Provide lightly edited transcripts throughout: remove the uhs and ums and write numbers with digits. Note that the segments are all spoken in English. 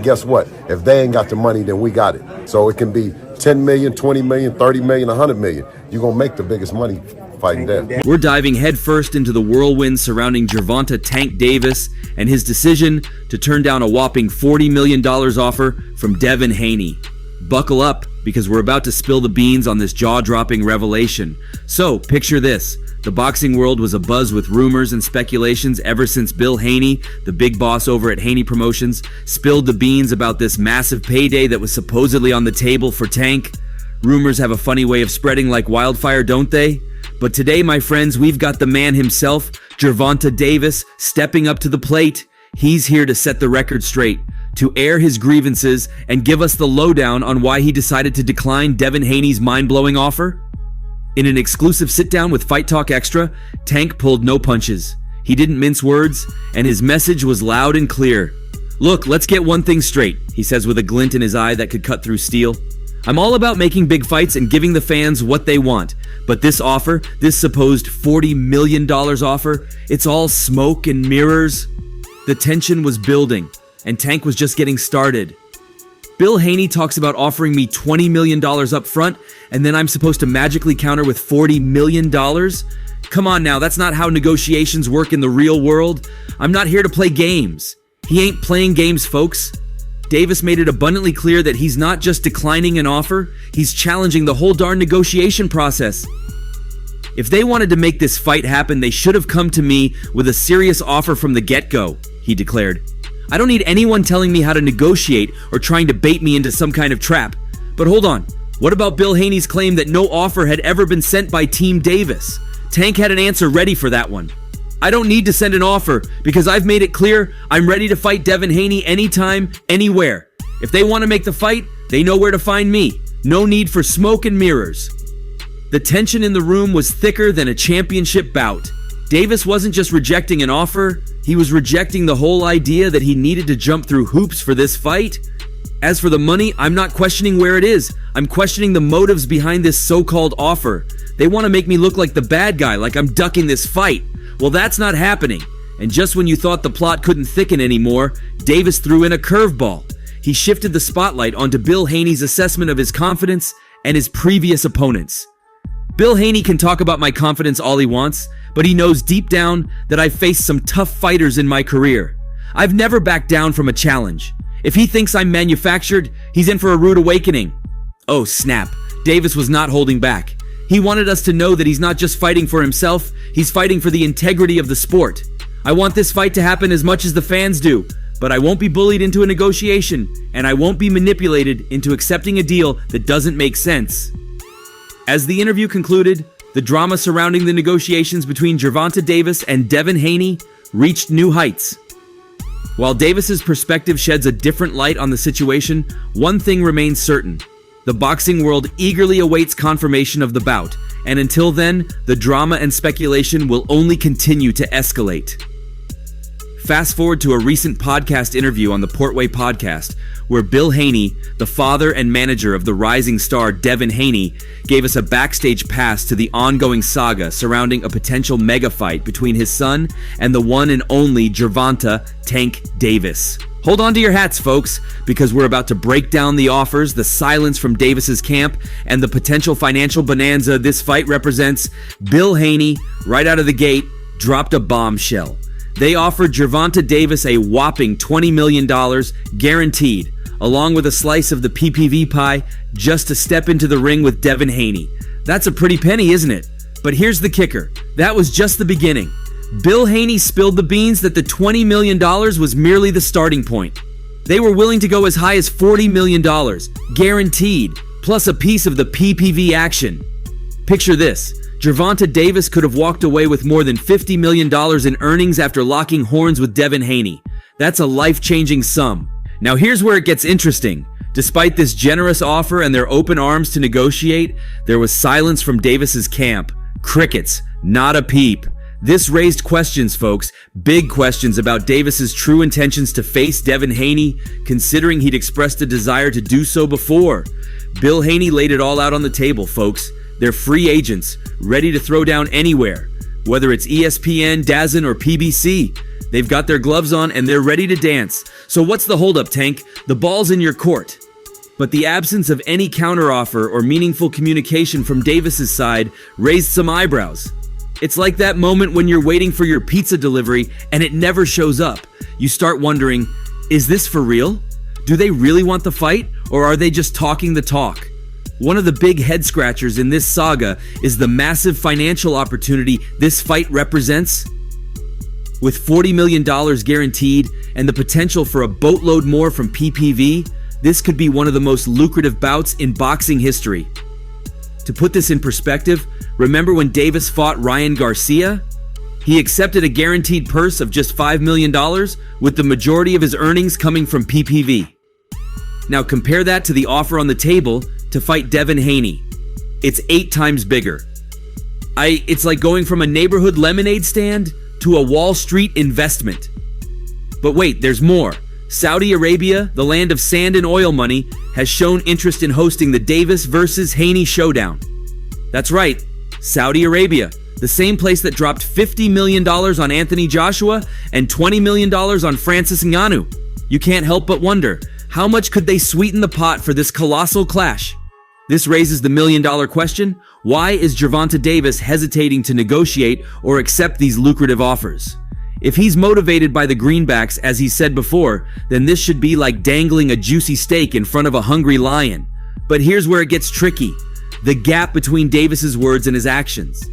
guess what? If they ain't got the money, then we got it. So it can be 10 million, 20 million, 30 million, 100 million. You're going to make the biggest money fighting dead. We're diving headfirst into the whirlwind surrounding Gervonta Tank Davis and his decision to turn down a whopping $40 million offer from Devin Haney. Buckle up, because we're about to spill the beans on this jaw-dropping revelation. So, picture this. The boxing world was abuzz with rumors and speculations ever since Bill Haney, the big boss over at Haney Promotions, spilled the beans about this massive payday that was supposedly on the table for Tank. Rumors have a funny way of spreading like wildfire, don't they? But today, my friends, we've got the man himself, Gervonta Davis, stepping up to the plate. He's here to set the record straight, to air his grievances, and give us the lowdown on why he decided to decline Devin Haney's mind-blowing offer. In an exclusive sit-down with FightTalk Extra, Tank pulled no punches. He didn't mince words, and his message was loud and clear. "Look, let's get one thing straight," he says with a glint in his eye that could cut through steel. "I'm all about making big fights and giving the fans what they want. But this offer, this supposed $40 million offer, it's all smoke and mirrors." The tension was building, and Tank was just getting started. Bill Haney talks about offering me $20 million up front, and then I'm supposed to magically counter with $40 million? Come on now, that's not how negotiations work in the real world. I'm not here to play games. He ain't playing games, folks. Davis made it abundantly clear that he's not just declining an offer, he's challenging the whole darn negotiation process. If they wanted to make this fight happen, they should have come to me with a serious offer from the get-go, he declared. I don't need anyone telling me how to negotiate or trying to bait me into some kind of trap. But hold on, what about Bill Haney's claim that no offer had ever been sent by Team Davis? Tank had an answer ready for that one. I don't need to send an offer because I've made it clear I'm ready to fight Devin Haney anytime, anywhere. If they want to make the fight, they know where to find me. No need for smoke and mirrors. The tension in the room was thicker than a championship bout. Davis wasn't just rejecting an offer, he was rejecting the whole idea that he needed to jump through hoops for this fight. As for the money, I'm not questioning where it is. I'm questioning the motives behind this so-called offer. They want to make me look like the bad guy, like I'm ducking this fight. Well, that's not happening. And just when you thought the plot couldn't thicken anymore, Davis threw in a curveball. He shifted the spotlight onto Bill Haney's assessment of his confidence and his previous opponents. Bill Haney can talk about my confidence all he wants, but he knows deep down that I've faced some tough fighters in my career. I've never backed down from a challenge. If he thinks I'm manufactured, he's in for a rude awakening. Oh snap, Davis was not holding back. He wanted us to know that he's not just fighting for himself, he's fighting for the integrity of the sport. I want this fight to happen as much as the fans do, but I won't be bullied into a negotiation, and I won't be manipulated into accepting a deal that doesn't make sense. As the interview concluded, the drama surrounding the negotiations between Gervonta Davis and Devin Haney reached new heights. While Davis's perspective sheds a different light on the situation, one thing remains certain. The boxing world eagerly awaits confirmation of the bout, and until then, the drama and speculation will only continue to escalate. Fast forward to a recent podcast interview on the Portway podcast, where Bill Haney, the father and manager of the rising star Devin Haney, gave us a backstage pass to the ongoing saga surrounding a potential mega fight between his son and the one and only Gervonta Tank Davis. Hold on to your hats, folks, because we're about to break down the offers, the silence from Davis's camp, and the potential financial bonanza this fight represents. Bill Haney, right out of the gate, dropped a bombshell. They offered Gervonta Davis a whopping $20 million guaranteed, along with a slice of the PPV pie, just to step into the ring with Devin Haney. That's a pretty penny, isn't it? But here's the kicker. That was just the beginning. Bill Haney spilled the beans that the $20 million was merely the starting point. They were willing to go as high as $40 million, guaranteed, plus a piece of the PPV action. Picture this. Gervonta Davis could have walked away with more than $50 million in earnings after locking horns with Devin Haney. That's a life-changing sum. Now here's where it gets interesting. Despite this generous offer and their open arms to negotiate, there was silence from Davis's camp. Crickets, not a peep. This raised questions, folks, big questions about Davis's true intentions to face Devin Haney, considering he'd expressed a desire to do so before. Bill Haney laid it all out on the table, folks. They're free agents, ready to throw down anywhere, whether it's ESPN, DAZN, or PBC. They've got their gloves on and they're ready to dance. So what's the holdup, Tank? The ball's in your court. But the absence of any counteroffer or meaningful communication from Davis's side raised some eyebrows. It's like that moment when you're waiting for your pizza delivery and it never shows up. You start wondering, is this for real? Do they really want the fight, or are they just talking the talk? One of the big head scratchers in this saga is the massive financial opportunity this fight represents. With $40 million guaranteed and the potential for a boatload more from PPV, this could be one of the most lucrative bouts in boxing history. To put this in perspective, remember when Davis fought Ryan Garcia? He accepted a guaranteed purse of just $5 million, with the majority of his earnings coming from PPV. Now compare that to the offer on the table to fight Devin Haney. It's 8 times bigger. It's like going from a neighborhood lemonade stand to a Wall Street investment. But wait, there's more. Saudi Arabia, the land of sand and oil money, has shown interest in hosting the Davis versus Haney showdown. That's right, Saudi Arabia, the same place that dropped $50 million on Anthony Joshua and $20 million on Francis Ngannou. You can't help but wonder, how much could they sweeten the pot for this colossal clash? This raises the million-dollar question: why is Gervonta Davis hesitating to negotiate or accept these lucrative offers? If he's motivated by the greenbacks, as he said before, then this should be like dangling a juicy steak in front of a hungry lion. But here's where it gets tricky: the gap between Davis's words and his actions.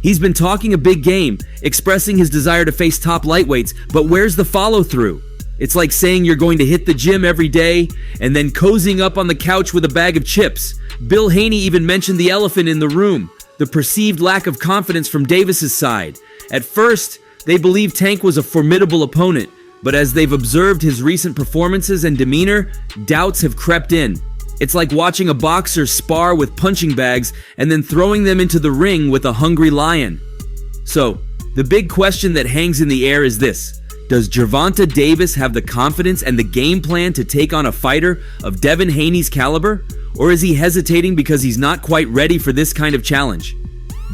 He's been talking a big game, expressing his desire to face top lightweights, but where's the follow-through? It's like saying you're going to hit the gym every day and then cozying up on the couch with a bag of chips. Bill Haney even mentioned the elephant in the room, the perceived lack of confidence from Davis's side. At first, they believed Tank was a formidable opponent, but as they've observed his recent performances and demeanor, doubts have crept in. It's like watching a boxer spar with punching bags and then throwing them into the ring with a hungry lion. So, the big question that hangs in the air is this: does Gervonta Davis have the confidence and the game plan to take on a fighter of Devin Haney's caliber? Or is he hesitating because he's not quite ready for this kind of challenge?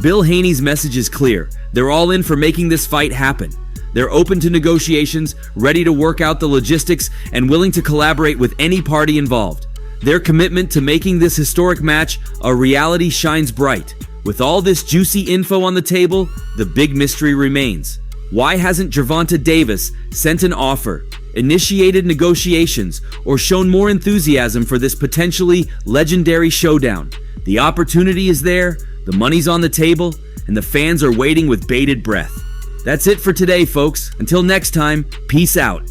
Bill Haney's message is clear. They're all in for making this fight happen. They're open to negotiations, ready to work out the logistics, and willing to collaborate with any party involved. Their commitment to making this historic match a reality shines bright. With all this juicy info on the table, the big mystery remains. Why hasn't Gervonta Davis sent an offer, initiated negotiations, or shown more enthusiasm for this potentially legendary showdown? The opportunity is there, the money's on the table, and the fans are waiting with bated breath. That's it for today, folks. Until next time, peace out.